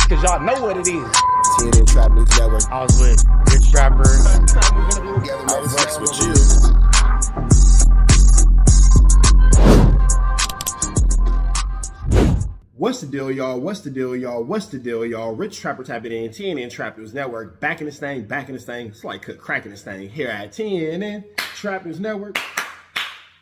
cause y'all know what it is. TNN Trap News Network. I was with Rich Trapper. I fucks with you. What's the deal, y'all? What's the deal, y'all? What's the deal, y'all? Rich Trapper tapping in, TNN Trap News Network. Back in this thing, back in this thing. It's like cracking this thing here at TNN Trap News Network.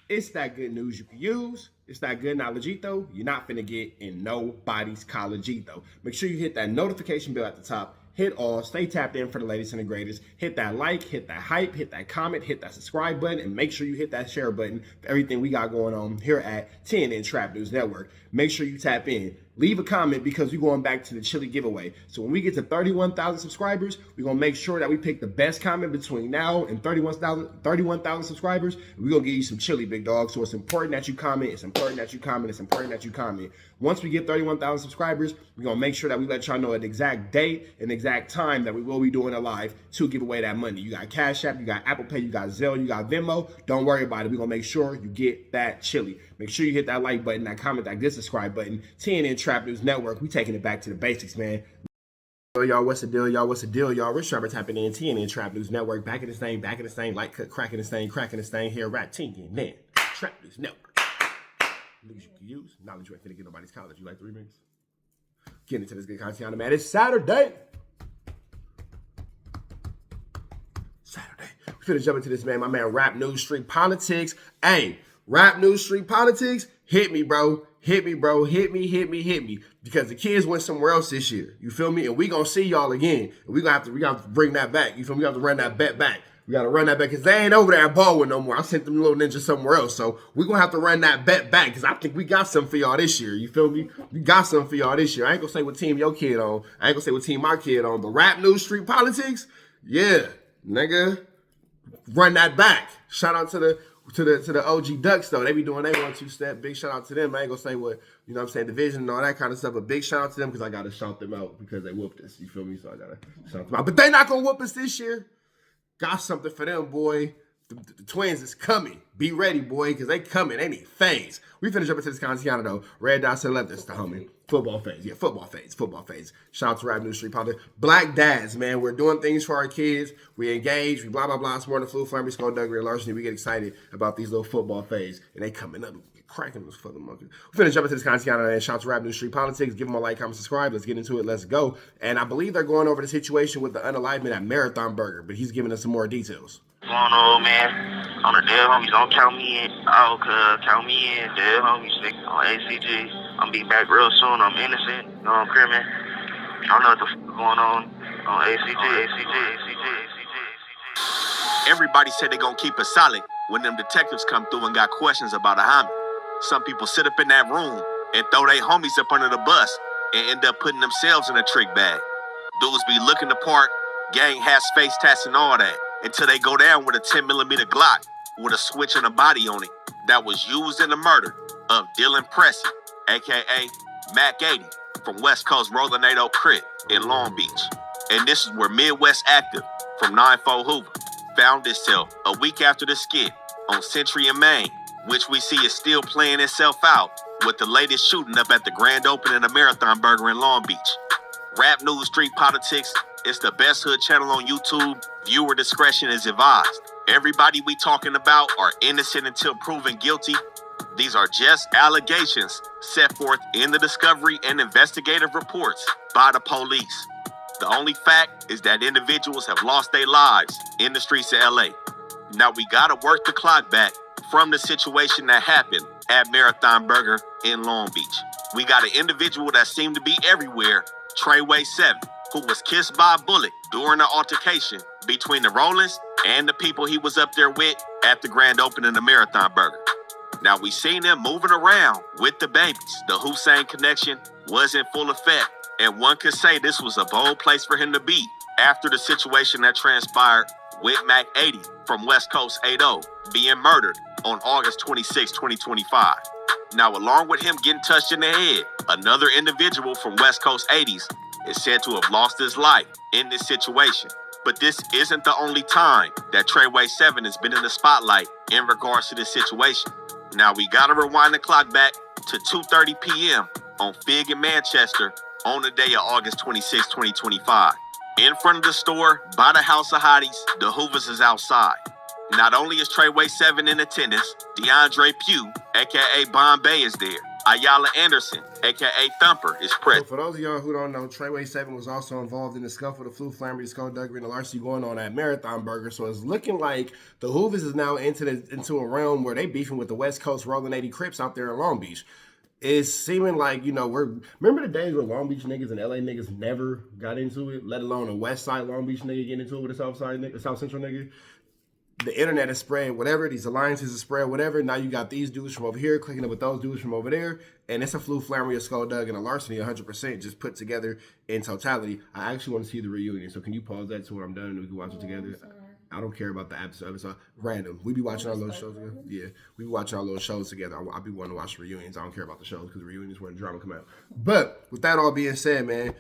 It's that good news you can use. It's that good knowledge-ito you're not finna get in nobody's college-ito. Make sure you hit that notification bell at the top. Hit all, stay tapped in for the latest and the greatest. Hit that like, hit that hype, hit that comment, hit that subscribe button, and make sure you hit that share button for everything we got going on here at TNN Trap News Network. Make sure you tap in. Leave a comment because we're going back to the chili giveaway. So when we get to 31,000 subscribers, we're going to make sure that we pick the best comment between now and 31,000 subscribers. We're going to give you some chili, big dog. So it's important that you comment. It's important that you comment. It's important that you comment. Once we get 31,000 subscribers, we're going to make sure that we let y'all know an exact date and exact time that we will be doing a live to give away that money. You got Cash App, you got Apple Pay, you got Zelle, you got Venmo. Don't worry about it. We're going to make sure you get that chili. Make sure you hit that like button, that comment, that good subscribe button. TNN Trap News Network. We taking it back to the basics, man. Y'all, what's the deal, y'all? What's the deal, y'all? Rich Trapper tapping in, TNN Trap News Network. Back in this thing, like cracking this thing here at TNN Trap News Network. News you can use, knowledge you ain't finna get nobody's college. You like the remix? Getting into this good content, man. It's Saturday. We finna jump into this, man. My man, Rap News Street Politics. Hey, Rap News Street Politics, hit me, bro. Hit me, bro. Hit me. Because the kids went somewhere else this year. You feel me? And we gonna see y'all again. And we gonna have to bring that back. You feel me? We have to run that bet back. We gotta run that back because they ain't over there at Baldwin no more. I sent them little ninjas somewhere else. So we gonna have to run that bet back because I think we got something for y'all this year. You feel me? We got something for y'all this year. I ain't gonna say what team your kid on. I ain't gonna say what team my kid on. But Rap News Street Politics, yeah, nigga, run that back. Shout out to the OG Ducks though. They be doing their 1-2 step. Big shout out to them. I ain't gonna say what, you know what I'm saying, division and all that kind of stuff, but big shout out to them because I gotta shout them out because they whooped us. You feel me? So I gotta shout them out. But they not gonna whoop us this year. Got something for them, boy. The Twins is coming. Be ready, boy, because they coming. They need phase. We finna jump into this content though. Red dots to the left, that's the homie. Football phase. Yeah, football phase. Shout out to Rap News Street Politics. Black dads, man. We're doing things for our kids. We engage. We blah, blah, blah. It's more than flu, flame, skull, Duggery, and larceny. We get excited about these little football phase. And they coming up. Cracking those fucking monkeys. We're finna jump into this content and shout out to Rap News Street Politics. Give them a like, comment, subscribe. Let's get into it. Let's go. And I believe they're going over the situation with the unalivement at Marathon Burger, but he's giving us some more details. What's going on, man? On the dead homies, don't count me in. Oh, count me in. Dead homies, nigga. On ACG. I'm be back real soon. I'm innocent. No, I'm criminal. I don't know what the fuck going on ACG. Everybody said they gonna keep it solid when them detectives come through and got questions about a homie. Some people sit up in that room and throw their homies up under the bus and end up putting themselves in a trick bag. Dudes be looking the part, gang hats, face tats, and all that, until they go down with a 10mm Glock with a switch and a body on it that was used in the murder of Dylan Pressey, a.k.a. Mac 80, from West Coast R80CRIP in Long Beach. And this is where Midwest Active from 9-4 Hoover found itself a week after the skit on Century and Main, which we see is still playing itself out with the latest shooting up at the grand opening of Marathon Burger in Long Beach. Rap News Street Politics is the best hood channel on YouTube. Viewer discretion is advised. Everybody we talking about are innocent until proven guilty. These are just allegations set forth in the discovery and investigative reports by the police. The only fact is that individuals have lost their lives in the streets of LA. Now we gotta work the clock back from the situation that happened at Marathon Burger in Long Beach. We got an individual that seemed to be everywhere, Treyway 7, who was kissed by a bullet during the altercation between the Rollins and the people he was up there with at the grand opening of Marathon Burger. Now we seen him moving around with the babies. The Hussein connection was in full effect, and one could say this was a bold place for him to be after the situation that transpired with Mac 80 from West Coast 80 being murdered on August 26, 2025. Now, along with him getting touched in the head, another individual from West Coast 80s is said to have lost his life in this situation. But this isn't the only time that Treyway 7 has been in the spotlight in regards to this situation. Now, we gotta rewind the clock back to 2:30 p.m. on Fig in Manchester on the day of August 26, 2025. In front of the store, by the house of hotties, the Hoovers is outside. Not only is Treyway 7 in attendance, DeAndre Pugh, a.k.a. Bombay, is there. Ayala Anderson, a.k.a. Thumper, is So present. for those of y'all who don't know, Treyway 7 was also involved in the scuffle, the flu, flammery, skullduggery, and the larceny going on at Marathon Burger. So it's looking like the Hoovers is now into a realm where they beefing with the West Coast rolling 80 Crips out there in Long Beach. It's seeming like, remember the days where Long Beach niggas and LA niggas never got into it, let alone a West Side Long Beach nigga getting into it with a South Side nigga, South Central nigga? The internet has spread whatever, these alliances have spread whatever. Now you got these dudes from over here clicking up with those dudes from over there, and it's a flu, flammery, a skulldug, and a larceny 100% just put together in totality. I actually want to see the reunion, so can you pause that to where I'm done and we can watch it together? I don't care about the episode. It's random. We be watching our little shows together. Yeah, we be watching our little shows together. I'll be wanting to watch the reunions. I don't care about the shows because the reunions where the drama come out. But with that all being said, man,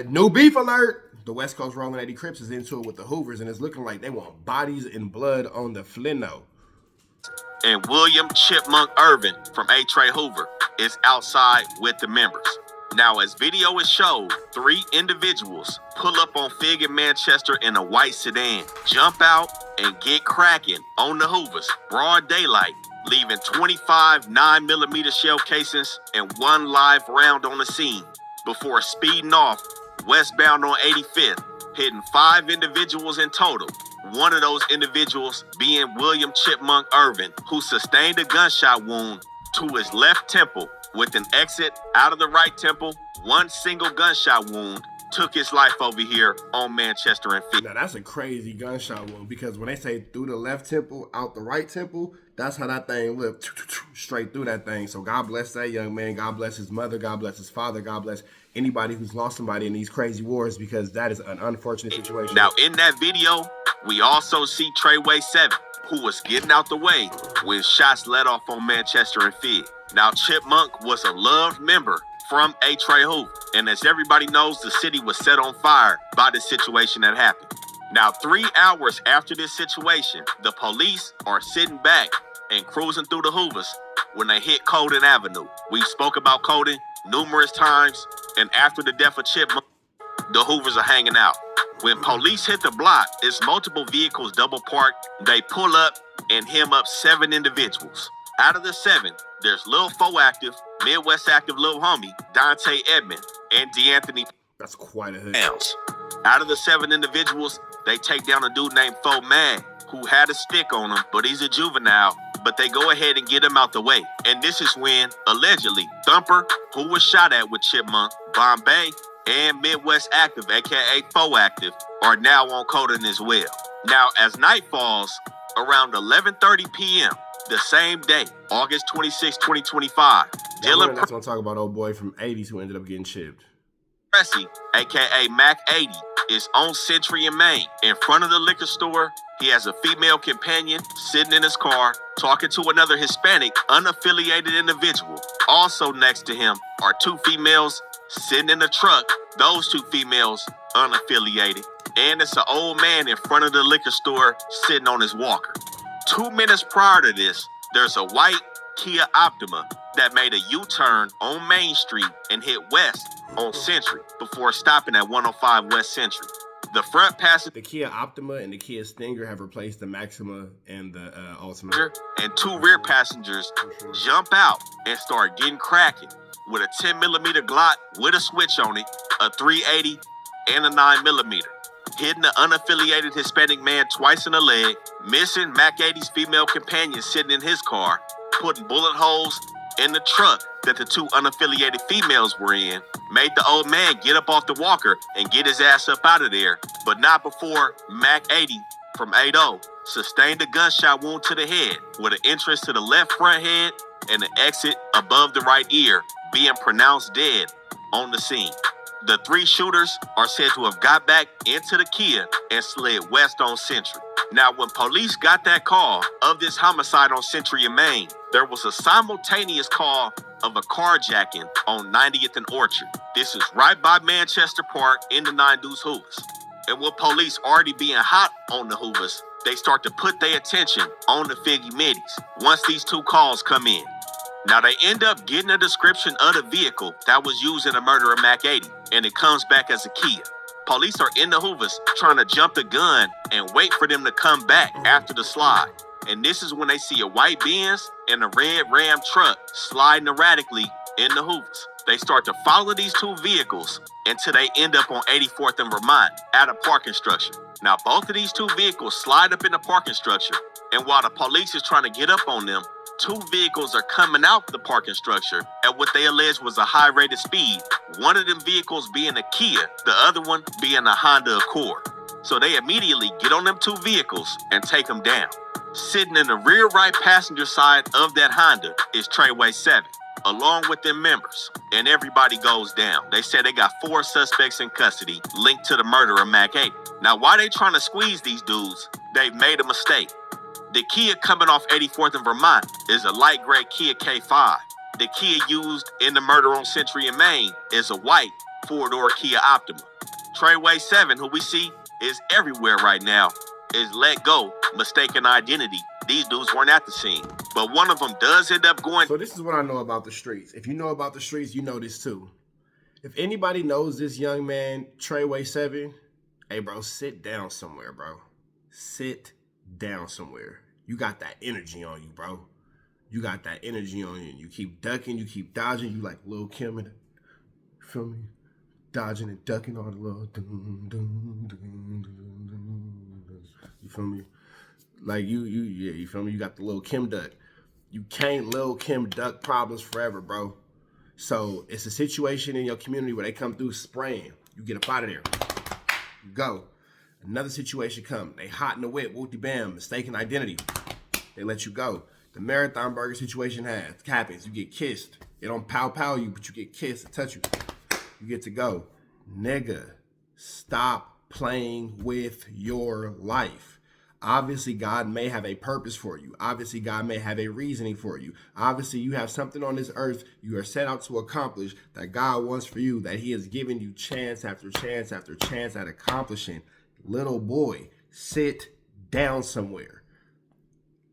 no beef alert. The West Coast rolling 80 Crips is into it with the Hoovers, and it's looking like they want bodies and blood on the Flino. And William Chipmunk Irvin from A. Trey Hoover is outside with the members. Now, as video is showed, 3 individuals pull up on Fig in Manchester in a white sedan, jump out, and get cracking on the Hoovers, broad daylight, leaving 25 9mm shell casings and 1 live round on the scene before speeding off westbound on 85th, hitting 5 individuals in total. One of those individuals being William Chipmunk Irvin, who sustained a gunshot wound to his left temple with an exit out of the right temple. 1 single gunshot wound took his life over here on Manchester and Fifth. Now that's a crazy gunshot wound, because when they say through the left temple, out the right temple, that's how that thing lived, straight through that thing. So God bless that young man. God bless his mother. God bless his father. God bless anybody who's lost somebody in these crazy wars, because that is an unfortunate situation. Now in that video, we also see Treyway 7, who was getting out the way when shots let off on Manchester and Fig. Now Chipmunk was a loved member from A. Trey Hoover, and as everybody knows, the city was set on fire by the situation that happened. Now 3 hours after this situation, the police are sitting back and cruising through the Hoovers when they hit Colden Avenue. We spoke about Colden numerous times, and after the death of Chipmunk, the Hoovers are hanging out. When police hit the block, it's multiple vehicles double parked. They pull up and hem up 7 individuals. Out of the 7, there's Lil Fo Active, Midwest Active Lil Homie, Dante Edmond, and DeAnthony. That's quite a hood. Out of the 7 individuals, they take down a dude named Fo Mad, who had a stick on him, but he's a juvenile. But they go ahead and get him out the way. And this is when, allegedly, Thumper, who was shot at with Chipmunk, Bombay, and Midwest Active, aka Fo Active, are now on Colden as well. Now, as night falls, around 11:30 p.m., the same day, August 26, 2025, Dylan That's what I'm talking about, old boy from 80s who ended up getting chipped. Pressy, aka Mac 80, is on Century and Main. In front of the liquor store, he has a female companion sitting in his car, talking to another Hispanic, unaffiliated individual. Also next to him are 2 females sitting in the truck. Those 2 females, unaffiliated. And it's an old man in front of the liquor store sitting on his walker. 2 minutes prior to this, there's a white Kia Optima that made a U-turn on Main Street and hit west on Century before stopping at 105 West Century. The front passenger, The Kia Optima and the Kia Stinger have replaced the Maxima and the Altima. and 2 rear passengers jump out and start getting cracking with a 10mm Glock with a switch on it, a 380, and a 9mm. Hitting the unaffiliated Hispanic man twice in the leg, missing Mac 80's female companion sitting in his car, putting bullet holes in the truck that the 2 unaffiliated females were in, made the old man get up off the walker and get his ass up out of there, but not before Mac 80 from 80 sustained a gunshot wound to the head with an entrance to the left front head and an exit above the right ear, being pronounced dead on the scene. The 3 shooters are said to have got back into the Kia and slid west on Century. Now, when police got that call of this homicide on Century and Main, there was a simultaneous call of a carjacking on 90th and Orchard. This is right by Manchester Park in the 9 Deuce Hoovers. And with police already being hot on the Hoovers, they start to put their attention on the Figgy Middies once these 2 calls come in. Now, they end up getting a description of the vehicle that was used in the murder of Mac 80, and it comes back as a Kia. Police are in the Hoovers trying to jump the gun and wait for them to come back after the slide. And this is when they see a white Benz and a red Ram truck sliding erratically in the Hoovers. They start to follow these two vehicles until they end up on 84th and Vermont at a parking structure. Now, both of these two vehicles slide up in the parking structure, and while the police is trying to get up on them, two vehicles are coming out the parking structure at what they allege was a high rate of speed. One of them vehicles being a Kia, the other one being a Honda Accord. So they immediately get on them two vehicles and take them down. Sitting in the rear right passenger side of that Honda is Treyway 7, along with their members, and everybody goes down. They said they got 4 suspects in custody linked to the murder of Mac 80. Now, while they trying to squeeze these dudes, they've made a mistake. The Kia coming off 84th and Vermont is a light gray Kia K5. The Kia used in the murder on Century and Main is a white 4-door Kia Optima. Treyway 7, who we see is everywhere right now, is let go, mistaken identity. These dudes weren't at the scene, but one of them does end up going. So this is what I know about the streets. If you know about the streets, you know this too. If anybody knows this young man, Treyway 7, hey bro, sit down somewhere, bro. Sit down somewhere. You got that energy on you, bro. You got that energy on you. You keep ducking, you keep dodging. You like Lil Kim and, feel me? Dodging and ducking all the little you feel me? Like you feel me? You got the Lil Kim duck. You can't Lil Kim duck problems forever, bro. So it's a situation in your community where they come through spraying. You get up out of there. You go. Another situation come. They hot in the whip. Whoopty bam. Mistaken identity. They let you go. The Marathon Burger situation happens. You get kissed. They don't pow you, but you get kissed and touch you. You get to go. Nigga, stop playing with your life. Obviously, God may have a purpose for you. Obviously, God may have a reasoning for you. Obviously, you have something on this earth you are set out to accomplish that God wants for you, that he has given you chance after chance after chance at accomplishing. Little boy, sit down somewhere.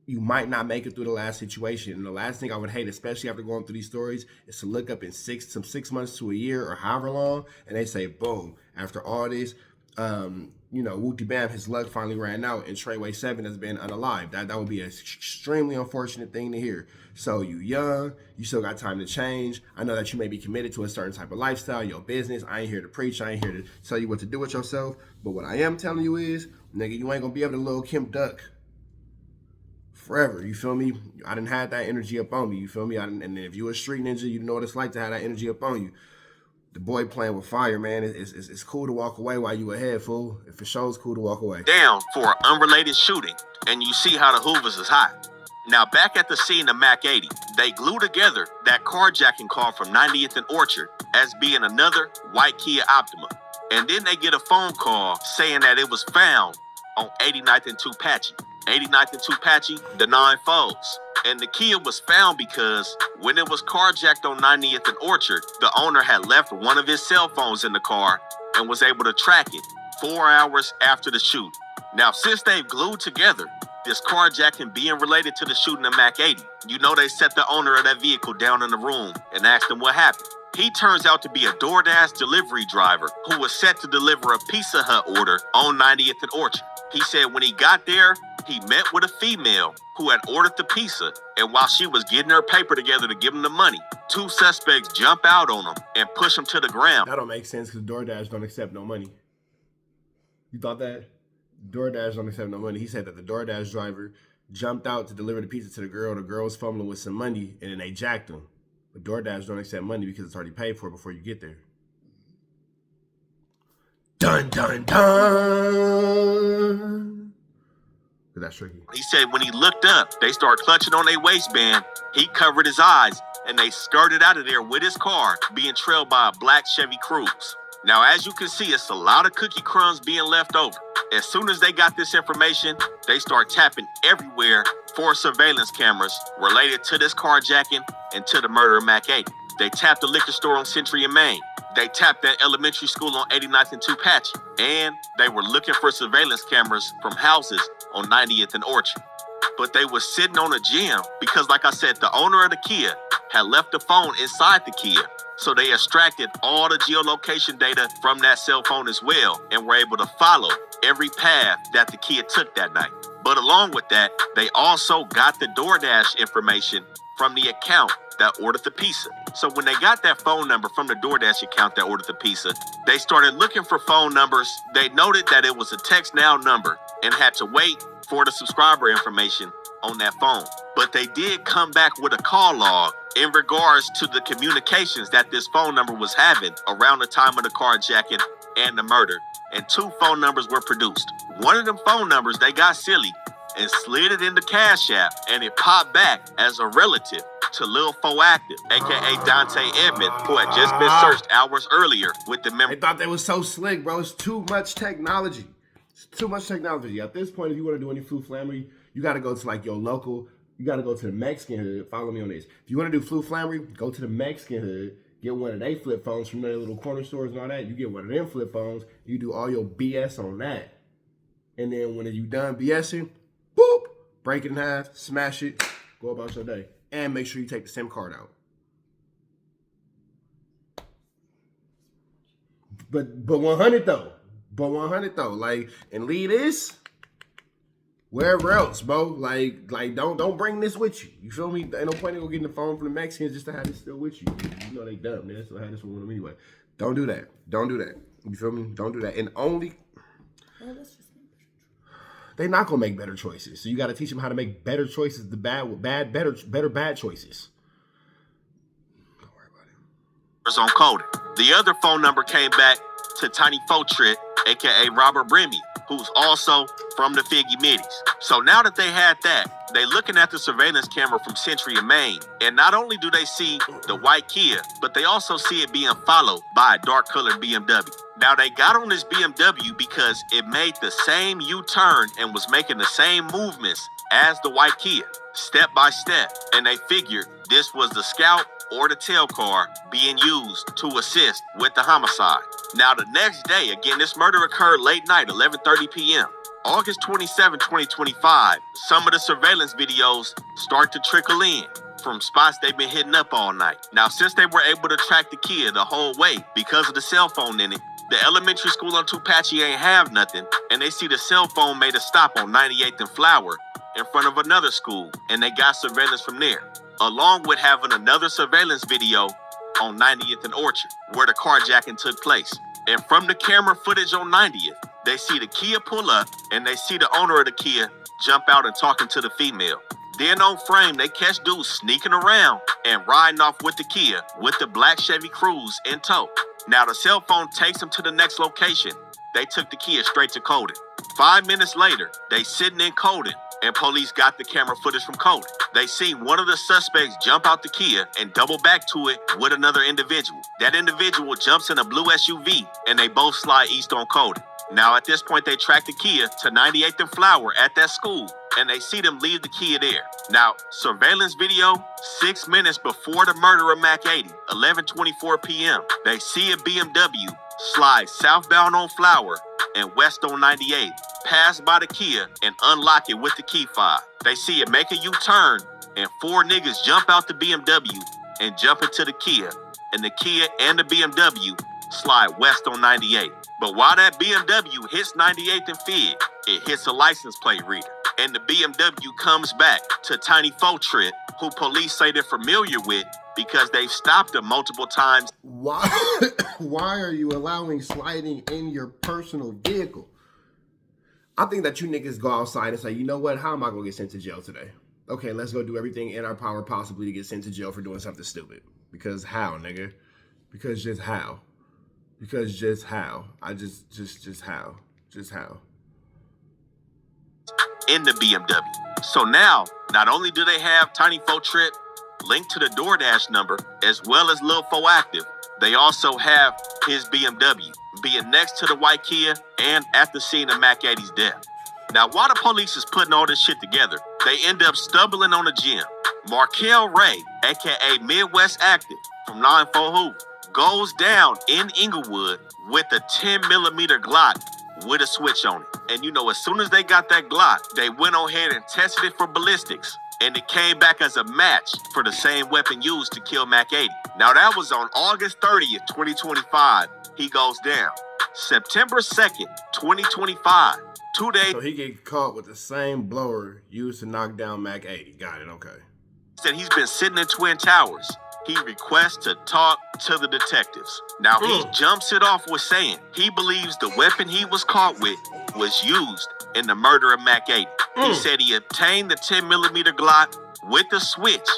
You might not make it through the last situation. And the last thing I would hate, especially after going through these stories, is to look up in 6 months to a year or however long, and they say, boom, after all this, Wooty Bam, his luck finally ran out, and Treyway 7 has been unalived. That would be an extremely unfortunate thing to hear. So you young, you still got time to change. I know that you may be committed to a certain type of lifestyle, your business. I ain't here to preach. I ain't here to tell you what to do with yourself. But what I am telling you is, nigga, you ain't gonna be able to Lil Kim duck forever. You feel me? I didn't have that energy up on me. You feel me? And if you a street ninja, you know what it's like to have that energy up on you. The boy playing with fire, man. It's cool to walk away while you ahead, fool. It for sure is cool to walk away. Down for an unrelated shooting, and you see how the Hoovers is hot. Now, back at the scene of Mac 80, they glue together that carjacking call from 90th and Orchard as being another white Kia Optima. And then they get a phone call saying that it was found on 89th and Tupachi. 89th and Tupachi, the 9 foes. And the Kia was found because when it was carjacked on 90th and Orchard, the owner had left one of his cell phones in the car and was able to track it 4 hours after the shoot. Now, since they've glued together this carjacking being related to the shooting of Mac 80, you know they set the owner of that vehicle down in the room and asked him what happened. He turns out to be a DoorDash delivery driver who was set to deliver a Pizza Hut order on 90th and Orchard. He said when he got there, he met with a female who had ordered the pizza, and while she was getting her paper together to give him the money, 2 suspects jump out on him and push him to the ground. That don't make sense because DoorDash don't accept no money. You thought that? DoorDash don't accept no money. He said that the DoorDash driver jumped out to deliver the pizza to the girl. The girl was fumbling with some money, and then they jacked him. But DoorDash don't accept money because it's already paid for before you get there. Dun, dun, dun. That's tricky. He said when he looked up, they started clutching on their waistband. He covered his eyes, and they skirted out of there with his car, being trailed by a black Chevy Cruze. Now, as you can see, it's a lot of cookie crumbs being left over. As soon as they got this information, they start tapping everywhere for surveillance cameras related to this carjacking and to the murder of Mac 80. They tapped the liquor store on Century and Main. They tapped that elementary school on 89th and Tupachi. And they were looking for surveillance cameras from houses on 90th and Orchard. but they were sitting on a gym because, like I said, the owner of the Kia had left the phone inside the Kia. So they extracted all the geolocation data from that cell phone as well and were able to follow every path that the Kia took that night. But along with that, they also got the DoorDash information from the account that ordered the pizza. So when they got that phone number from the DoorDash account that ordered the pizza, they started looking for phone numbers. They noted that it was a text now number and had to wait for the subscriber information on that phone. But they did come back with a call log in regards to the communications that this phone number was having around the time of the carjacking and the murder. And 2 phone numbers were produced. One of them phone numbers, they got silly and slid it into Cash App, and it popped back as a relative to Lil Foactive, aka Dante Edmond, who had just been searched hours earlier with the memory. They thought they was so slick, bro. It's too much technology. It's too much technology. At this point, if you want to do any fluflamery, you got to go to like your local. You got to go to the Mexican hood. Follow me on this. If you want to do fluflamery, go to the Mexican hood. Get one of their flip phones from their little corner stores and all that. You get one of them flip phones. You do all your BS on that. And then when you done BSing, boop, break it in half, smash it, go about your day. And make sure you take the SIM card out. But 100 though. But 100 though. Like, and leave this wherever else, bro. Like don't bring this with you. You feel me? Ain't no point in go getting the phone from the Mexicans just to have this still with you. You know they dumb. They still have this one with them anyway. Don't do that. Don't do that. You feel me? Don't do that. And only they're not gonna make better choices. So you got to teach them how to make better choices. The better choices. Don't worry about it. On coding. The other phone number came back to Tiny Fotrip, aka Robert Bremy, who's also from the Figgy Middies. So now that they had that, they looking at the surveillance camera from Century and Maine, and not only do they see the white Kia, but they also see it being followed by a dark colored BMW. Now they got on this BMW because it made the same U-turn and was making the same movements as the white Kia, step by step, and they figured this was the Scout or the tail car being used to assist with the homicide. Now the next day, again, this murder occurred late night, 11:30 p.m. August 27, 2025, some of the surveillance videos start to trickle in from spots they've been hitting up all night. Now, since they were able to track the Kia the whole way because of the cell phone in it, the elementary school on Tupache ain't have nothing, and they see the cell phone made a stop on 98th and Flower in front of another school, and they got surveillance from there, along with having another surveillance video on 90th and Orchard, where the carjacking took place. And from the camera footage on 90th, they see the Kia pull up, and they see the owner of the Kia jump out and talking to the female. Then on frame, they catch dudes sneaking around and riding off with the Kia with the black Chevy Cruze in tow. Now the cell phone takes them to the next location. They took the Kia straight to Colden. 5 minutes later, they sitting in Colden, and police got the camera footage from Colden. They see one of the suspects jump out the Kia and double back to it with another individual. That individual jumps in a blue SUV, and they both slide east on Colden. Now at this point, they track the Kia to 98th and Flower at that school, and they see them leave the Kia there. Now, surveillance video, 6 minutes before the murder of Mac 80, 11:24 p.m., they see a BMW slide southbound on Flower and west on 98, pass by the Kia and unlock it with the key fob. They see it make a U-turn, and 4 niggas jump out the BMW and jump into the Kia, and the Kia and the BMW slide west on 98. But while that BMW hits 98th and Fig, it hits a license plate reader, and the BMW comes back to Tiny Fotrip, who police say they're familiar with because they've stopped him multiple times. Why are you allowing sliding in your personal vehicle? I think that you niggas go outside and say, you know what, how am I going to get sent to jail today? Okay, let's go do everything in our power possibly to get sent to jail for doing something stupid. Because how, nigga? Because just how? Because just how? Just how? Just how? In the BMW. So now, not only do they have Tiny Fotrip linked to the DoorDash number, as well as Lil Foactive, they also have his BMW being next to the white Kia and at the scene of Mac 80's death. Now, while the police is putting all this shit together, they end up stumbling on a gym. Markel Ray, aka Midwest Active from 94 Hoovers, goes down in Inglewood with a 10mm Glock with a switch on it. And you know, as soon as they got that Glock, they went on ahead and tested it for ballistics. And it came back as a match for the same weapon used to kill Mac 80. Now that was on August 30th, 2025. He goes down. September 2nd, 2025. 2 days. So he get caught with the same blower used to knock down Mac 80. Got it, okay. Said he's been sitting in Twin Towers. He requests to talk to the detectives. Now he jumps it off with saying he believes the weapon he was caught with was used in the murder of Mac 80. He said he obtained the 10mm Glock with the switch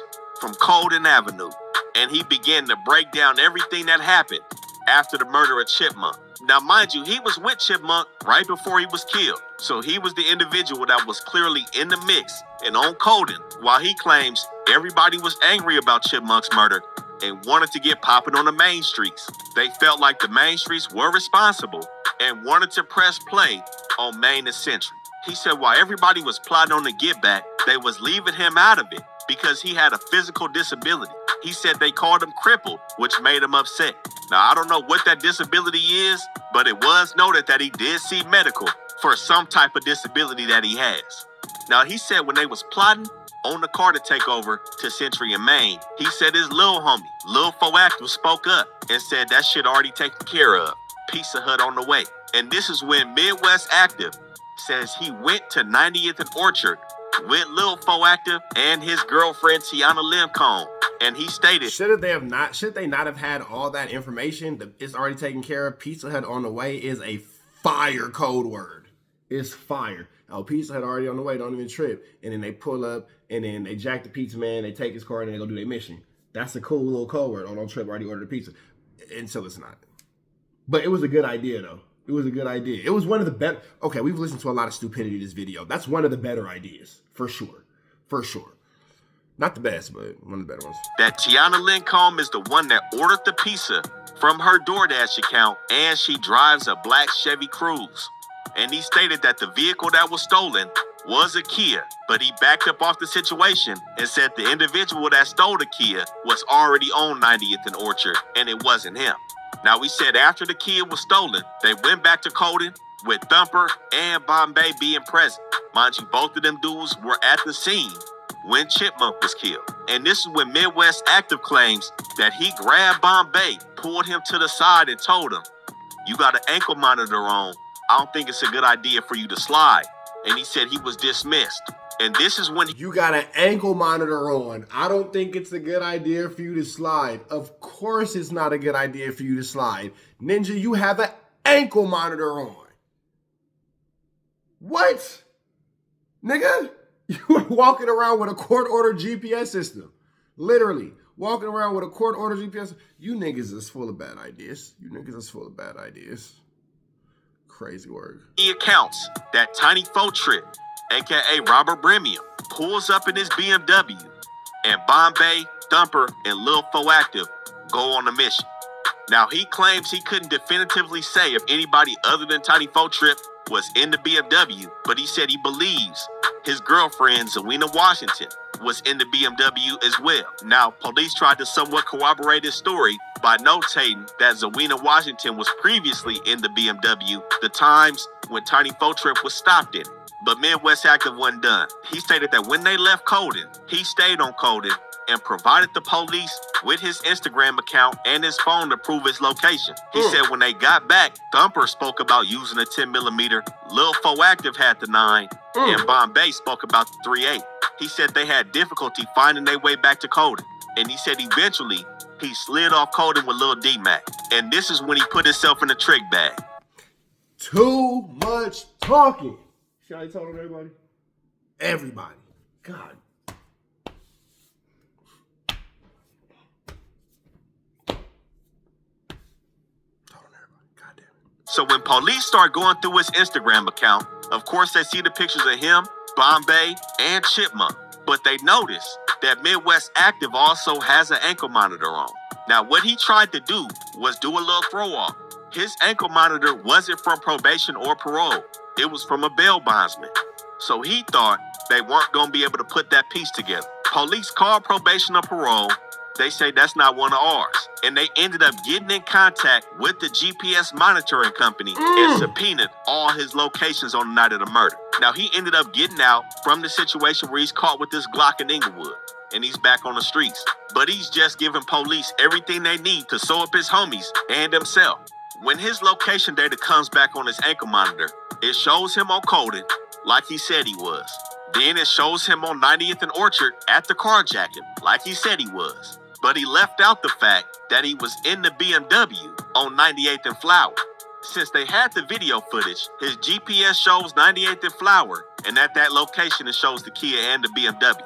from Colden Avenue, and he began to break down everything that happened after the murder of Chipmunk. Now, mind you, he was with Chipmunk right before he was killed, so he was the individual that was clearly in the mix and on Colden, while he claims everybody was angry about Chipmunk's murder and wanted to get popping on the main streets. They felt like the main streets were responsible and wanted to press play on Main and Century. He said while everybody was plotting on the get back, they was leaving him out of it because he had a physical disability. He said they called him crippled, which made him upset. Now, I don't know what that disability is, but it was noted that he did see medical for some type of disability that he has. Now, he said when they was plotting on the car to take over to Century and Main, he said his little homie, Lil Foactive, spoke up and said that shit already taken care of. Pizza Hut on the way. And this is when Midwest Active says he went to 90th and Orchard with Lil Foactive and his girlfriend Tiana Limcombe. And he stated, should they not have had all that information? It's already taken care of. Pizza Hut on the way is a fire code word. It's fire. Oh, Pizza Hut already on the way, don't even trip. And then they pull up and then they jack the pizza man, they take his car and they go do their mission. That's a cool little code word. Oh, don't trip, already ordered the pizza. Until it's not. But it was a good idea though. It was a good idea. It was one of the better. Okay, we've listened to a lot of stupidity in this video. That's one of the better ideas, for sure. For sure. Not the best, but one of the better ones. That Tiana Limcombe is the one that ordered the pizza from her DoorDash account, and she drives a black Chevy Cruze. And he stated that the vehicle that was stolen was a Kia, but he backed up off the situation and said the individual that stole the Kia was already on 90th and Orchard, and it wasn't him. Now, we said after the Kia was stolen, they went back to Colden with Thumper and Bombay being present. Mind you, both of them dudes were at the scene when Chipmunk was killed. And this is when Midwest Active claims that he grabbed Bombay, pulled him to the side and told him, "You got an ankle monitor on. I don't think it's a good idea for you to slide." And he said he was dismissed. And this is when you got an ankle monitor on. I don't think it's a good idea for you to slide. Of course it's not a good idea for you to slide. Ninja, you have an ankle monitor on. What? Nigga? You were walking around with a court-ordered GPS system. Literally. Walking around with a court-ordered GPS. You niggas is full of bad ideas. You niggas is full of bad ideas. Crazy word. He accounts that Tiny Faux Trip, aka Robert Bremium, pulls up in his BMW, and Bombay, Thumper, and Lil Foactive go on a mission. Now, he claims he couldn't definitively say if anybody other than Tiny Faux Trip was in the BMW, but he said he believes his girlfriend, Zawina Washington, was in the BMW as well. Now, police tried to somewhat corroborate his story by notating that Zawina Washington was previously in the BMW the times when Tiny Faux Trip was stopped in it. But Midwest Active wasn't done. He stated that when they left Colden, he stayed on Colden and provided the police with his Instagram account and his phone to prove his location. He said when they got back, Thumper spoke about using a 10mm, Lil Foactive had the 9, and Bombay spoke about the 3.8. He said they had difficulty finding their way back to Colden, and he said eventually he slid off Colden with Lil D-Mac, and this is when he put himself in the trick bag. Too much talking. See how he told everybody? Everybody. God. So when police start going through his Instagram account, of course they see the pictures of him, Bombay, and Chipmunk. But they notice that Midwest Active also has an ankle monitor on. Now, what he tried to do was do a little throw-off. His ankle monitor wasn't from probation or parole. It was from a bail bondsman. So he thought they weren't going to be able to put that piece together. Police called probation or parole. they say that's not one of ours. And they ended up getting in contact with the GPS monitoring company and subpoenaed all his locations on the night of the murder. Now, he ended up getting out from the situation where he's caught with this Glock in Inglewood, and he's back on the streets. But he's just giving police everything they need to sew up his homies and himself. When his location data comes back on his ankle monitor, it shows him on Colden like he said he was. Then it shows him on 90th and Orchard at the carjacking like he said he was. But he left out the fact that he was in the BMW on 98th and Flower. Since they had the video footage, his GPS shows 98th and Flower, and at that location it shows the Kia and the BMW.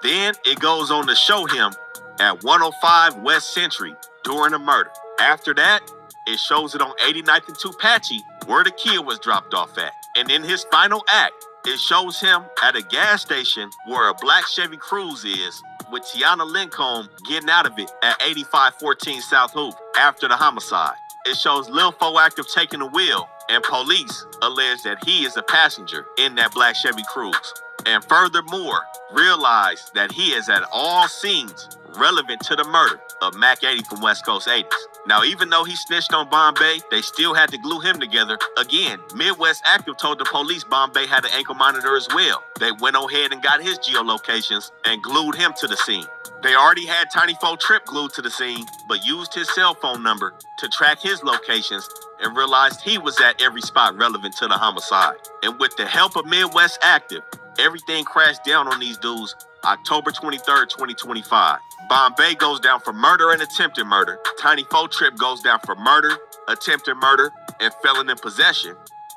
Then it goes on to show him at 105 West Century during the murder. After that, it shows it on 89th and Tupatchie where the Kia was dropped off at. And in his final act, it shows him at a gas station where a black Chevy Cruze is, with Tiana Lincombe getting out of it at 8514 South Hoover after the homicide. It shows Lil Foactive taking the wheel, and police allege that he is a passenger in that black Chevy Cruze. And furthermore, realize that he is at all scenes relevant to the murder of Mac 80 from West Coast 80s. Now, even though he snitched on Bombay, they still had to glue him together. Again, Midwest Active told the police Bombay had an ankle monitor as well. They went ahead and got his geolocations and glued him to the scene. They already had Tiny 4CRIP glued to the scene, but used his cell phone number to track his locations and realized he was at every spot relevant to the homicide. And with the help of Midwest Active, everything crashed down on these dudes October 23rd, 2025. Bombay goes down for murder and attempted murder. Tiny 4CRIP goes down for murder, attempted murder, and felon in possession.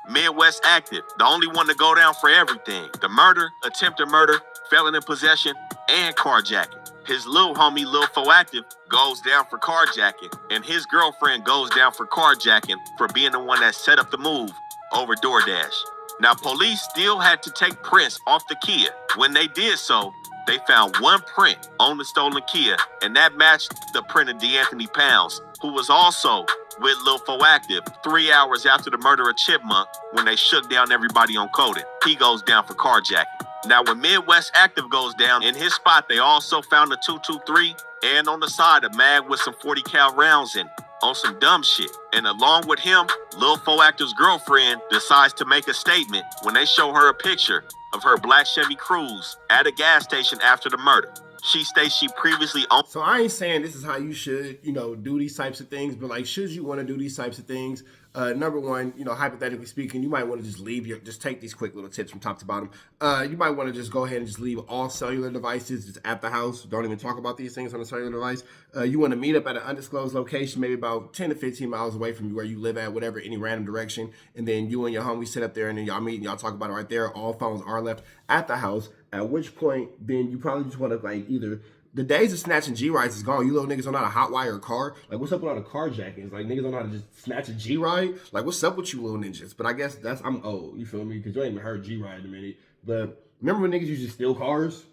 Midwest Active, the only one to go down for everything. The murder, attempted murder, felon in possession, and carjacking. His little homie, Lil Foactive, goes down for carjacking, and his girlfriend goes down for carjacking for being the one that set up the move over DoorDash. Now, police still had to take prints off the Kia. When they did so, they found one print on the stolen Kia, and that matched the print of D'Anthony Pounds, who was also with Lil Foactive 3 hours after the murder of Chipmunk when they shook down everybody on Colden. He goes down for carjacking. Now, when Midwest Active goes down, in his spot, they also found a 223 and on the side a mag with some 40 cal rounds in it on some dumb shit. And along with him, Lil Foactive's girlfriend decides to make a statement when they show her a picture of her black Chevy Cruze at a gas station after the murder. She states she previously owned. So I ain't saying this is how you should, do these types of things, but like, should you want to do these types of things? Number one, hypothetically speaking, you might want to just take these quick little tips from top to bottom. You might want to just go ahead and just leave all cellular devices just at the house. Don't even talk about these things on a cellular device. You want to meet up at an undisclosed location, maybe about 10 to 15 miles away from where you live at, whatever, any random direction. And then you and your homie sit up there and then y'all meet and y'all talk about it right there. All phones are left at the house. At which point, then you probably just want to either the days of snatching G-rides is gone. You little niggas don't know how to hotwire a car. Like, what's up with all the carjackings? Like, niggas don't know how to just snatch a G-ride. Like, what's up with you little ninjas? But I guess I'm old. You feel me? Because you ain't even heard G-ride in a minute. But remember when niggas used to steal cars?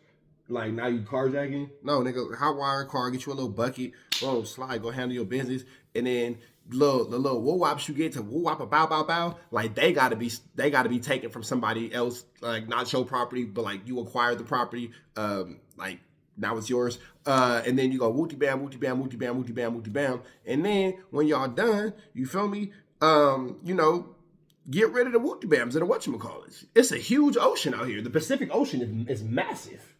Like, now you carjacking? No, nigga, hotwire a car, get you a little bucket, boom, slide, go handle your business, and then the little woo-wops you get to woo-wop a bow, like they gotta be taken from somebody else, like not your property, but like you acquired the property, like now it's yours, and then you go wooty bam, wooty bam, wooty bam, wooty bam, wooty bam, and then when y'all done, you feel me, get rid of the wooty bams and the whatchamacallits. It's a huge ocean out here. The Pacific Ocean is massive.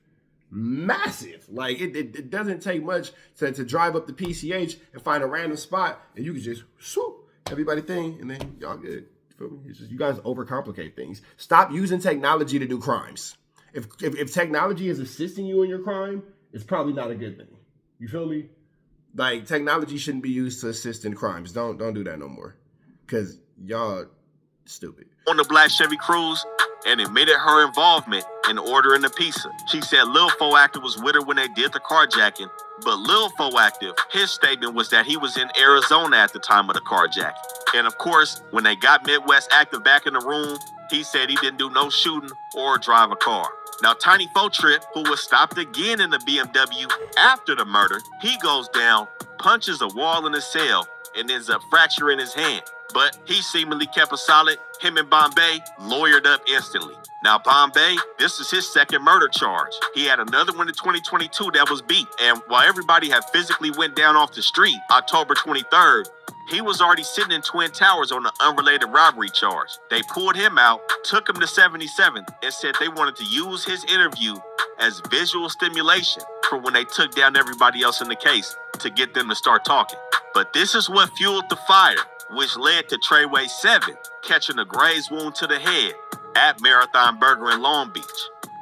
Like it doesn't take much to drive up the PCH and find a random spot and you can just swoop everybody thing and then y'all good. You feel me? It's just, you guys overcomplicate things. Stop using technology to do crimes. If technology is assisting you in your crime, it's probably not a good thing. You feel me? Like technology shouldn't be used to assist in crimes. Don't do that no more. Cause y'all stupid. On the black Chevy Cruze and admitted her involvement in ordering the pizza. She said Lil Foactive was with her when they did the carjacking, but Lil Foactive, his statement was that he was in Arizona at the time of the carjacking. And of course, when they got Midwest Active back in the room, he said he didn't do no shooting or drive a car. Now, Tiny 4CRIP, who was stopped again in the BMW after the murder, he goes down, punches a wall in his cell, and ends up fracturing his hand. But he seemingly kept it solid. Him and Bombay lawyered up instantly. Now, Bombay, this is his second murder charge. He had another one in 2022 that was beat. And while everybody had physically went down off the street October 23rd, he was already sitting in Twin Towers on an unrelated robbery charge. They pulled him out, took him to 77th, and said they wanted to use his interview as visual stimulation for when they took down everybody else in the case to get them to start talking. But this is what fueled the fire, which led to Treyway 7 catching a graze wound to the head at Marathon Burger in Long Beach.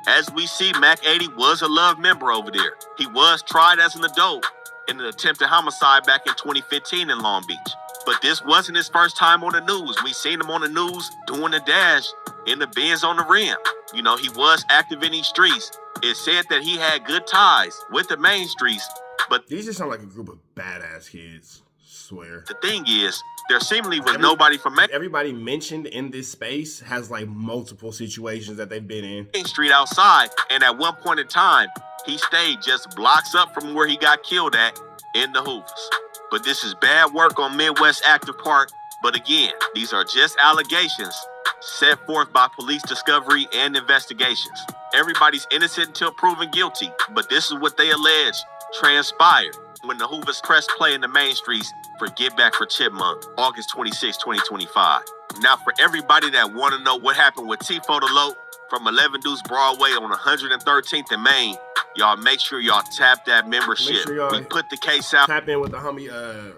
As we see, Mac 80 was a Love member over there. He was tried as an adult in an attempted homicide back in 2015 in Long Beach. But this wasn't his first time on the news. We seen him on the news doing the dash in the Benz on the rim. You know, he was active in these streets. It said that he had good ties with the main streets, but these just sound like a group of badass kids. Swear. The thing is, there seemingly was nobody from Main everybody mentioned in this space has like multiple situations that they've been in. Street outside, and at one point in time, he stayed just blocks up from where he got killed at in the Hoovers. But this is bad work on Midwest Active Park. But again, these are just allegations set forth by police discovery and investigations. Everybody's innocent until proven guilty, but this is what they allege transpired when the Hoovers pressed play in the main streets for Get Back for Chipmunk, August 26, 2025. Now, for everybody that want to know what happened with Tifo DeLope from 11 Deuce Broadway on 113th and Main, y'all make sure y'all tap that membership. Sure we put the case out. Tap in with the homie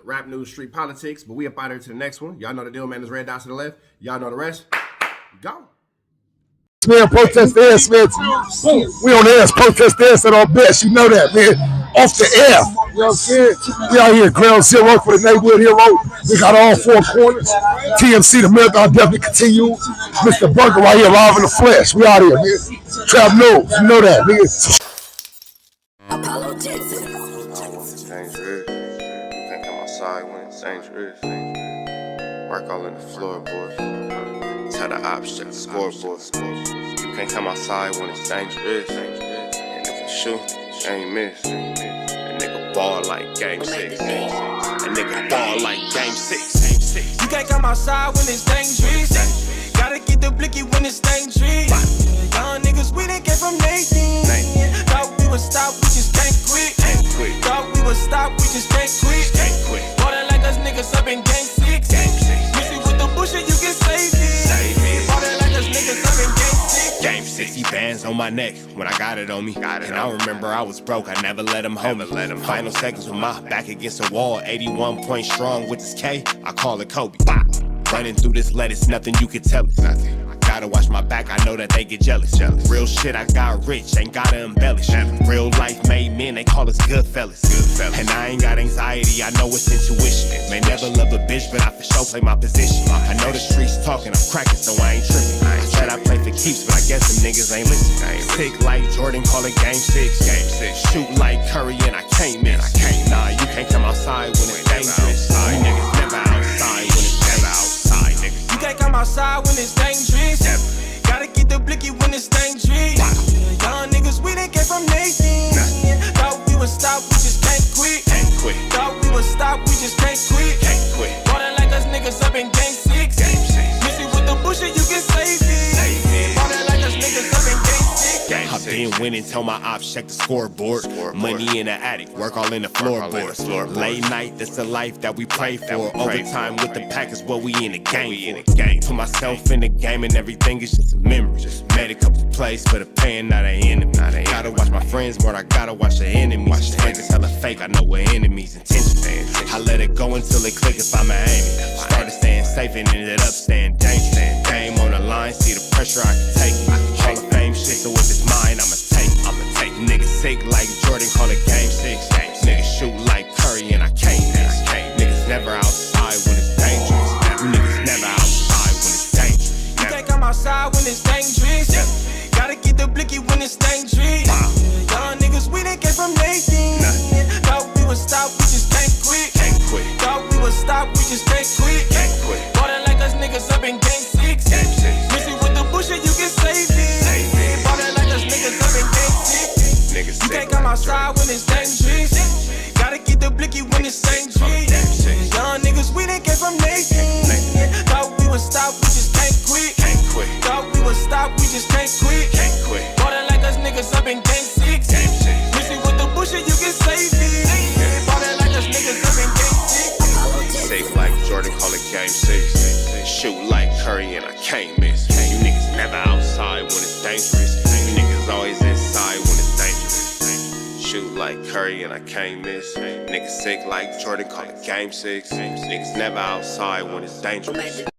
Rap News Street Politics, but we up out here to the next one. Y'all know the deal, man. There's red dots to the left. Y'all know the rest. Go. Man, protest the ass, man. We on the ass, protest the ass at our best. You know that, man. Off the air. You know what I'm saying? We out here, ground zero for the neighborhood hero. We got all four corners. TMC, the marathon definitely continue. Mr. Burger right here, live in the flesh. We out here, man. Trap News, you know that, nigga. Apollo Jackson. Dangerous. You can't come outside when it's dangerous. Work all in the floorboards. Tell the ops check the scoreboard. You can't come outside when it's dangerous. And if you shoot, you ain't miss. A nigga ball like game 6. A nigga ball like game 6. You can't come outside when it's dangerous. Gotta get the blicky when it's dangerous. Young niggas, we done came from Nathan. Thought we would stop, we just can't quit. Thought we would stop, we just can't quit. Water like us niggas up in game 6. Missy with the bullshit, you can save it. Water like us niggas up in game 6. Game 60 bands on my neck when I got it on me. And I remember I was broke, I never let them hold me. Final seconds with my back against the wall, 81 point strong with this K, I call it Kobe. Running through this lettuce, nothing you can tell it. Gotta watch my back, I know that they get jealous. Real shit, I got rich, ain't gotta embellish. Real life made men, they call us good fellas. And I ain't got anxiety, I know it's intuition. May never love a bitch, but I for sure play my position. I know the streets talking, I'm cracking, so I ain't tripping. I said I play for keeps, but I guess them niggas ain't listening. Sick like Jordan, call it game 6. Shoot like Curry, and I can't miss. Nah, you can't come outside when it's dangerous. You niggas never outside when it's outside, niggas. You can't come outside when it's dangerous. Gotta get the blicky when it's dangerous. Young niggas, we done came from Nathan. Thought we would stop, we just can't quit. Thought we would stop, we just can't quit. Water like us niggas up in game 6. Missy with the bullshit, you can save it. Water like us niggas up in game 6. I've been winning, tell my ops check the scoreboard. Money in the attic, work all in the floorboards. Late night, that's the life that we pray for. Overtime with the pack is what we in the game for. Put myself in the game and everything is just a memory. Made a couple plays for the pain, not an enemy. Gotta watch my friends more, I gotta watch the enemies. Friends is hella fake, I know what enemies' intentions. I let it go until it click if I'm aiming. Started staying safe and ended up staying dangerous. Game on the line, see the pressure I can take. Hall of Fame shit, so if it's mine, I'ma take. Niggas sick like Jordan, call it game 6. Niggas shoot like Curry, and I can't miss. Niggas never outside when it's dangerous. Niggas never outside when it's dangerous. You can't come outside when it's dangerous. Gotta get the blicky when it's dangerous. Young niggas, we done came from Nathan. Thought we would stop, we just can't quit. Thought we would stop, we just can't quit. Water like us niggas up in game 6. Missy with the bullshit, you can Curry and I can't miss. You niggas never outside when it's dangerous. You niggas always inside when it's dangerous. Shoot like Curry and I can't miss. Niggas sick like Jordan, call it game 6. Niggas never outside when it's dangerous.